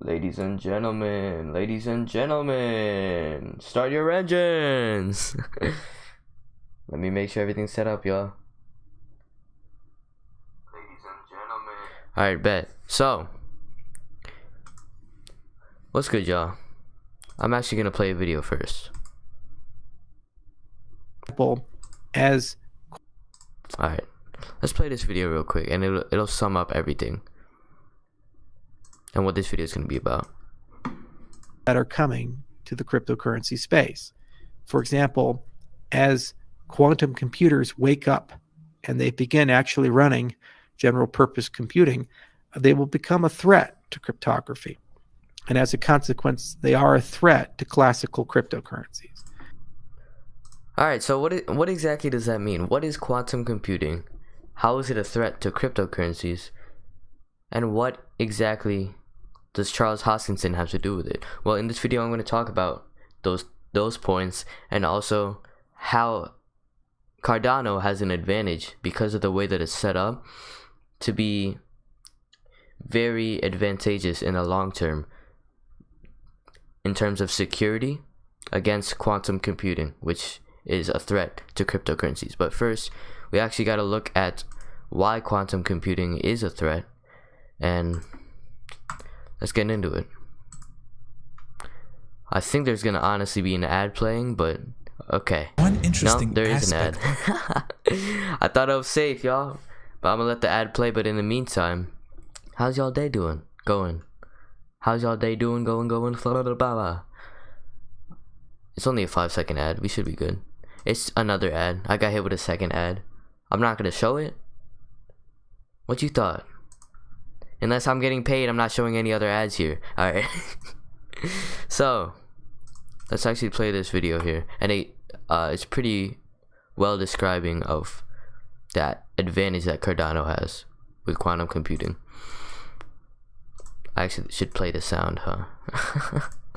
ladies and gentlemen, start your engines. Let me make sure everything's set up, y'all. Ladies and gentlemen. Alright, bet. So, what's good, y'all? I'm actually gonna play a video first. As Alright, let's play this video real quick, and it'll sum up everything and what this video is going to be about. That are coming to the cryptocurrency space. For example, as quantum computers wake up and they begin actually running general purpose computing, they will become a threat to cryptography. And as a consequence, they are a threat to classical cryptocurrencies. Alright, so what exactly does that mean? What is quantum computing? How is it a threat to cryptocurrencies? And what exactly does Charles Hoskinson have to do with it? Well, in this video, I'm going to talk about those points, and also how Cardano has an advantage because of the way that it's set up to be very advantageous in the long term in terms of security against quantum computing, which is a threat to cryptocurrencies. But first, we actually got to look at why quantum computing is a threat, and let's get into it. I think there's gonna honestly be an ad playing, but okay. One interesting there is an ad. I thought I was safe, y'all, but I'm gonna let the ad play. But in the meantime, how's y'all day going? How's y'all day going? It's only a 5-second ad. We should be good. It's another ad. I got hit with a second ad. I'm not gonna show it. What you thought? Unless I'm getting paid, I'm not showing any other ads here. Alright. So, let's actually play this video here. And it's pretty well describing of that advantage that Cardano has with quantum computing. I actually should play the sound, huh?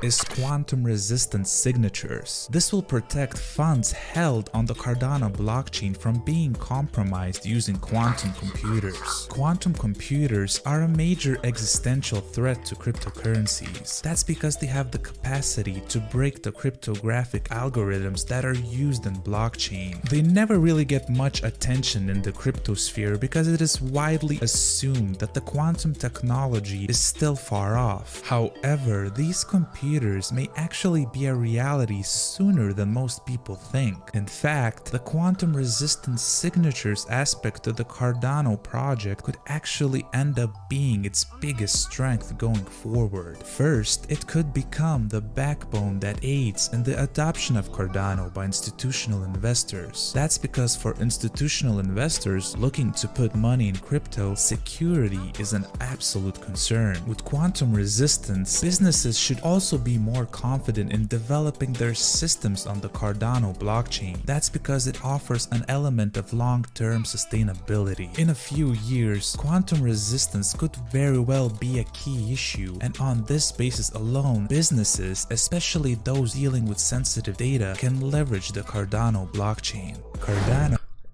Is quantum resistant signatures. This will protect funds held on the Cardano blockchain from being compromised using quantum computers. Quantum computers are a major existential threat to cryptocurrencies. That's because they have the capacity to break the cryptographic algorithms that are used in blockchain. They never really get much attention in the cryptosphere because it is widely assumed that the quantum technology is still far off. However, these computers may actually be a reality sooner than most people think. In fact, the quantum resistant signatures aspect of the Cardano project could actually end up being its biggest strength going forward. First, it could become the backbone that aids in the adoption of Cardano by institutional investors. That's because for institutional investors looking to put money in crypto, security is an absolute concern. With quantum resistance, businesses should also be more confident in developing their systems on the Cardano blockchain. That's because it offers an element of long-term sustainability. In a few years, quantum resistance could very well be a key issue, and on this basis alone, businesses, especially those dealing with sensitive data, can leverage the Cardano blockchain.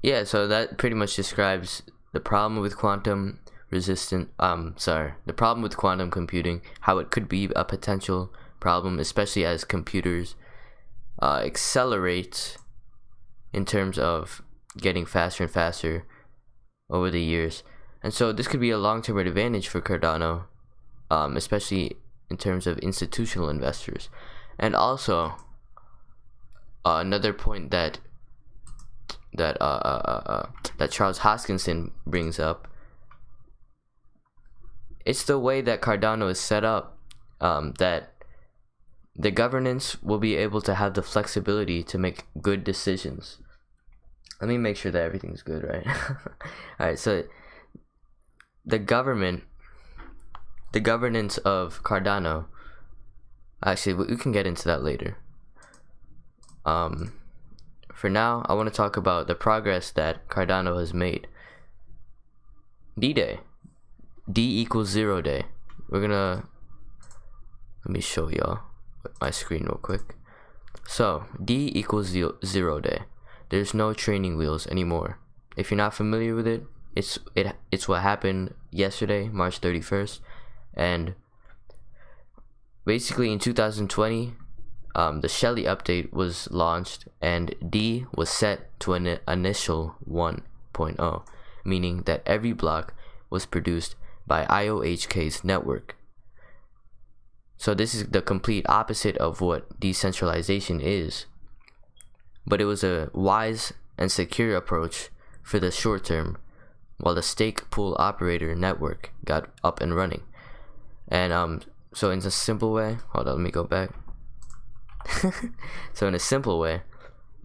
Yeah, so that pretty much describes the problem with quantum the problem with quantum computing, how it could be a potential problem, especially as computers accelerate in terms of getting faster and faster over the years. And so this could be a long-term advantage for Cardano, especially in terms of institutional investors. And also another point that Charles Hoskinson brings up, it's the way that Cardano is set up, that the governance will be able to have the flexibility to make good decisions. Let me make sure that everything's good, right? Alright, so the governance of Cardano, actually we can get into that later. For now, I want to talk about the progress that Cardano has made. D-Day. D equals 0 day. Let me show y'all my screen real quick. So D equals 0 day. There's no training wheels anymore. If you're not familiar with it, it's what happened yesterday, March 31st, and basically in 2020, the Shelly update was launched, and D was set to an initial 1.0, meaning that every block was produced by IOHK's network. So this is the complete opposite of what decentralization is. But it was a wise and secure approach for the short term, while the stake pool operator network got up and running. And so in a simple way, hold on, let me go back. So in a simple way,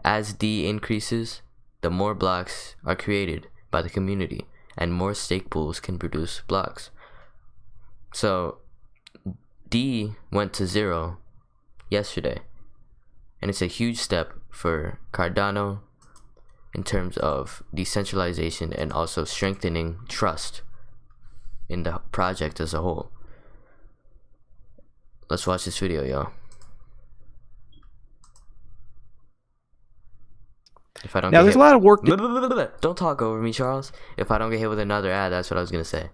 as D increases, the more blocks are created by the community, and more stake pools can produce blocks. So D went to 0 yesterday, and it's a huge step for Cardano in terms of decentralization and also strengthening trust in the project as a whole. Let's watch this video, y'all. If I don't Now, there's a lot of work Don't talk over me, Charles. If I don't get hit with another ad, that's what I was gonna say.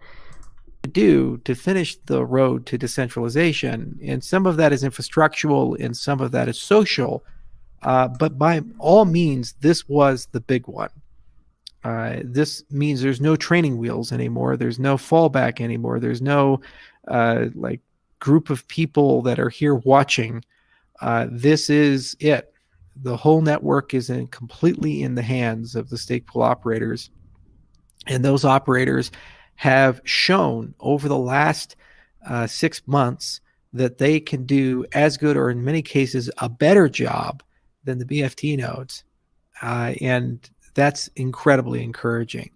to do to finish the road to decentralization, and some of that is infrastructural and some of that is social. But by all means, this was the big one. This means there's no training wheels anymore. There's no fallback anymore. There's no like group of people that are here watching. This is it. The whole network is completely in the hands of the stake pool operators. And those operators have shown over the last 6 months that they can do as good, or in many cases, a better job than the BFT nodes. And that's incredibly encouraging.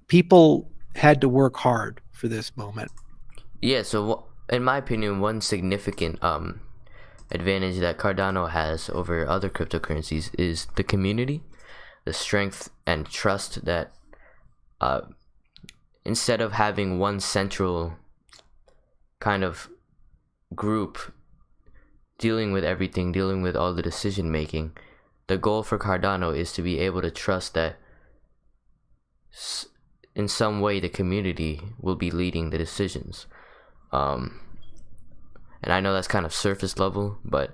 People had to work hard for this moment. Yeah, so in my opinion, one significant advantage that Cardano has over other cryptocurrencies is the community, the strength and trust that instead of having one central kind of group dealing with everything, dealing with all the decision making, the goal for Cardano is to be able to trust that in some way the community will be leading the decisions. And I know that's kind of surface level, but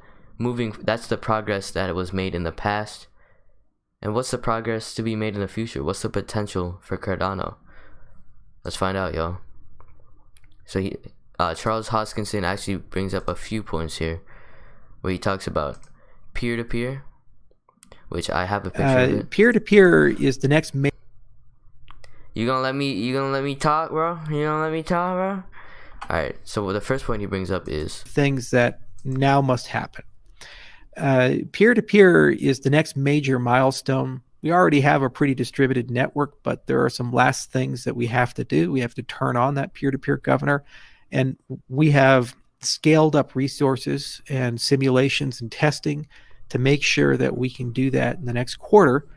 that's the progress that was made in the past. And what's the progress to be made in the future? What's the potential for Cardano? Let's find out, y'all. So Charles Hoskinson actually brings up a few points here where he talks about peer-to-peer, which I have a picture of it. Peer-to-peer is the next You gonna let me talk, bro? Alright, so the first point he brings up is things that now must happen. Peer-to-peer is the next major milestone. We already have a pretty distributed network, but there are some last things that we have to do. We have to turn on that peer-to-peer governor, and we have scaled up resources and simulations and testing to make sure that we can do that in the next quarter.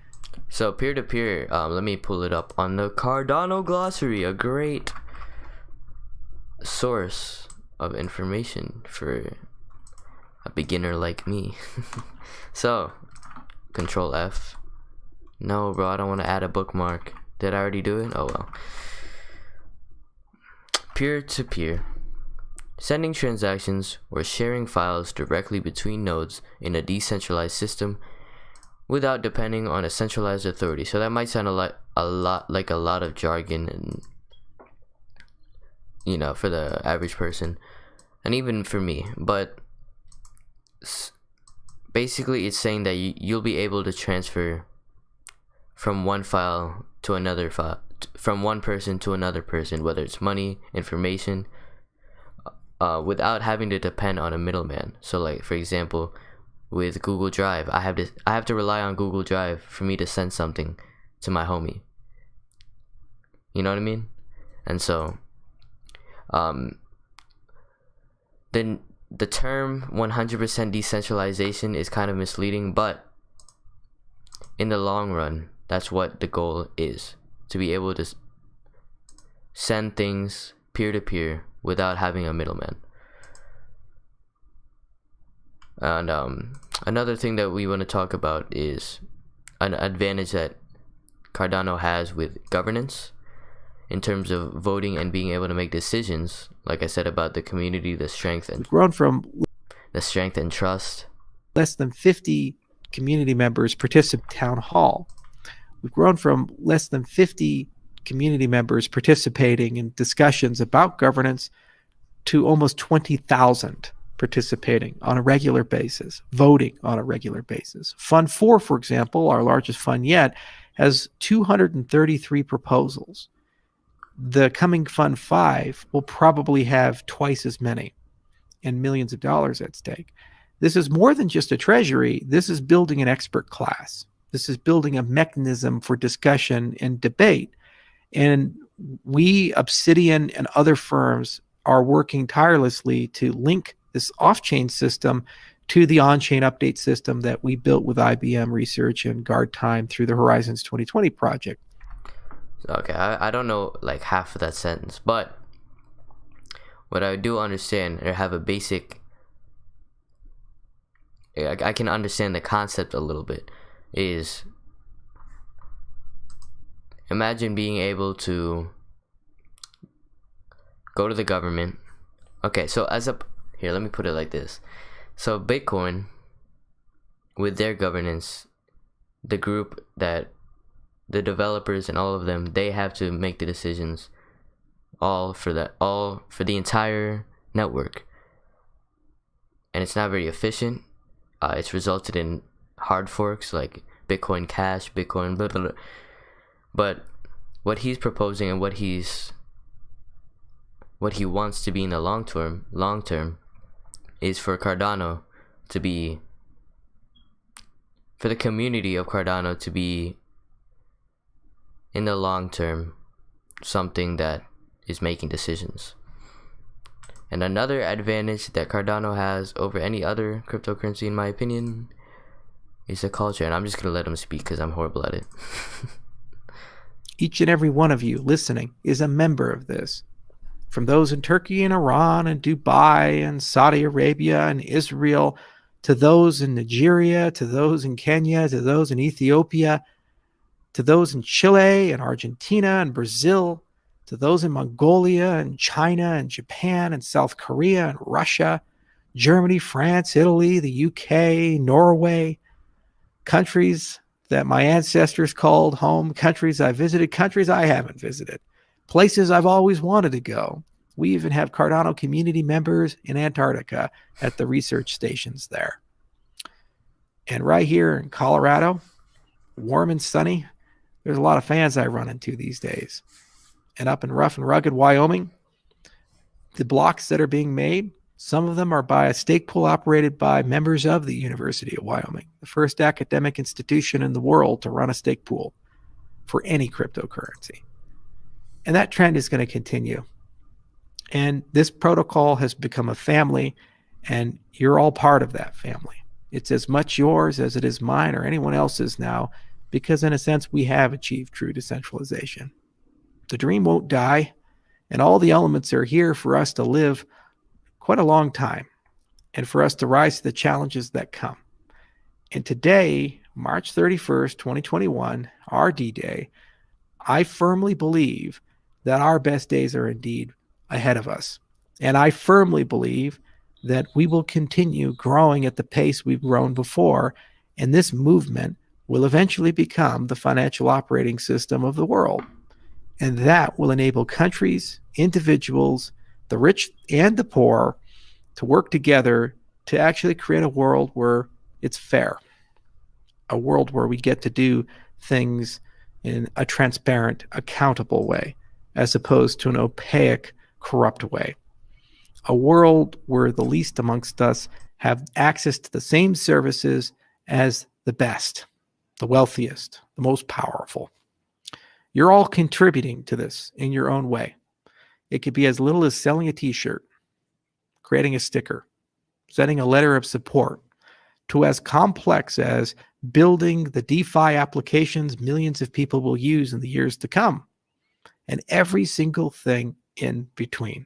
So peer-to-peer, let me pull it up on the Cardano glossary, a great source of information for a beginner like me. So Control F. No, bro, I don't want to add a bookmark. Did I already do it? Oh well. Peer-to-peer, sending transactions or sharing files directly between nodes in a decentralized system without depending on a centralized authority. So that might sound a lot of jargon, and for the average person, and even for me. But basically, it's saying that you'll be able to transfer from one file to another file, from one person to another person, whether it's money, information, without having to depend on a middleman. So, like for example, with Google Drive, I have to rely on Google Drive for me to send something to my homie. You know what I mean? And so, then the term 100% decentralization is kind of misleading, but in the long run, that's what the goal is, to be able to send things peer-to-peer without having a middleman. And another thing that we want to talk about is an advantage that Cardano has with governance in terms of voting and being able to make decisions. Like I said about the community, the strength and trust. Less than 50 community members participate in town hall. We've grown from less than 50 community members participating in discussions about governance to almost 20,000 participating on a regular basis, voting on a regular basis. Fund 4, for example, our largest fund yet, has 233 proposals. The coming Fund 5 will probably have twice as many and millions of dollars at stake. This is more than just a treasury. This is building an expert class. This is building a mechanism for discussion and debate. And we, Obsidian, and other firms are working tirelessly to link this off-chain system to the on-chain update system that we built with IBM Research and Guard Time through the Horizons 2020 project. Okay, I don't know like half of that sentence, but what I do understand or have a basic, I can understand the concept a little bit, is imagine being able to go to the government. Okay, so here, let me put it like this. So Bitcoin, with their governance, the group that the developers and all of them, they have to make the decisions all for the entire network. And it's not very efficient. It's resulted in hard forks like Bitcoin Cash, Bitcoin blah, blah, blah. But what he's proposing and what he wants to be in the long term is for Cardano to be, for the community of Cardano to be in the long term something that is making decisions. And another advantage that Cardano has over any other cryptocurrency, in my opinion, is the culture. And I'm just going to let him speak because I'm horrible at it. Each and every one of you listening is a member of this. From those in Turkey and Iran and Dubai and Saudi Arabia and Israel, to those in Nigeria, to those in Kenya, to those in Ethiopia, to those in Chile and Argentina and Brazil, to those in Mongolia and China and Japan and South Korea and Russia, Germany, France, Italy, the UK, Norway, countries that my ancestors called home, countries I visited, countries I haven't visited, places I've always wanted to go. We even have Cardano community members in Antarctica at the research stations there. And right here in Colorado, warm and sunny, there's a lot of fans I run into these days. And up in rough and rugged Wyoming, the blocks that are being made, some of them are by a stake pool operated by members of the University of Wyoming, the first academic institution in the world to run a stake pool for any cryptocurrency. And that trend is going to continue. And this protocol has become a family, and you're all part of that family. It's as much yours as it is mine or anyone else's now, because in a sense, we have achieved true decentralization. The dream won't die, and all the elements are here for us to live quite a long time and for us to rise to the challenges that come. And today, March 31st, 2021, our D-Day, I firmly believe that our best days are indeed ahead of us. And I firmly believe that we will continue growing at the pace we've grown before, and this movement will eventually become the financial operating system of the world. And that will enable countries, individuals, the rich and the poor to work together to actually create a world where it's fair, a world where we get to do things in a transparent, accountable way, as opposed to an opaque, corrupt way. A world where the least amongst us have access to the same services as the best, the wealthiest, the most powerful. You're all contributing to this in your own way. It could be as little as selling a t-shirt, creating a sticker, sending a letter of support, to as complex as building the DeFi applications millions of people will use in the years to come, and every single thing in between.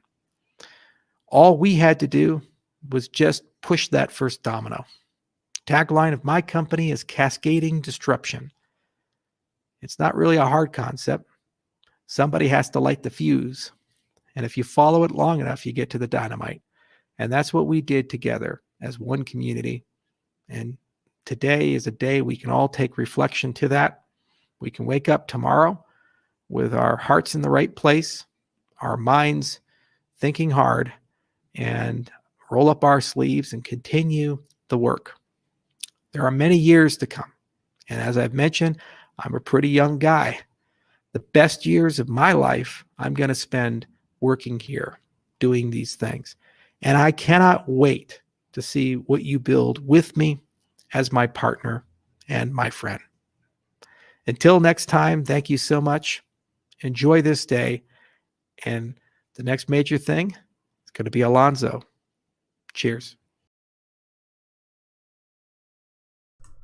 All we had to do was just push that first domino. Tagline of my company is cascading disruption. It's not really a hard concept. somebody has to light the fuse. And if you follow it long enough, you get to the dynamite. And that's what we did together as one community. And today is a day we can all take reflection to that. We can wake up tomorrow with our hearts in the right place, our minds thinking hard, and roll up our sleeves and continue the work. There are many years to come. And as I've mentioned, I'm a pretty young guy. The best years of my life, I'm going to spend working here, doing these things. And I cannot wait to see what you build with me as my partner and my friend. Until next time, thank you so much. Enjoy this day. And the next major thing is going to be Alonzo. Cheers.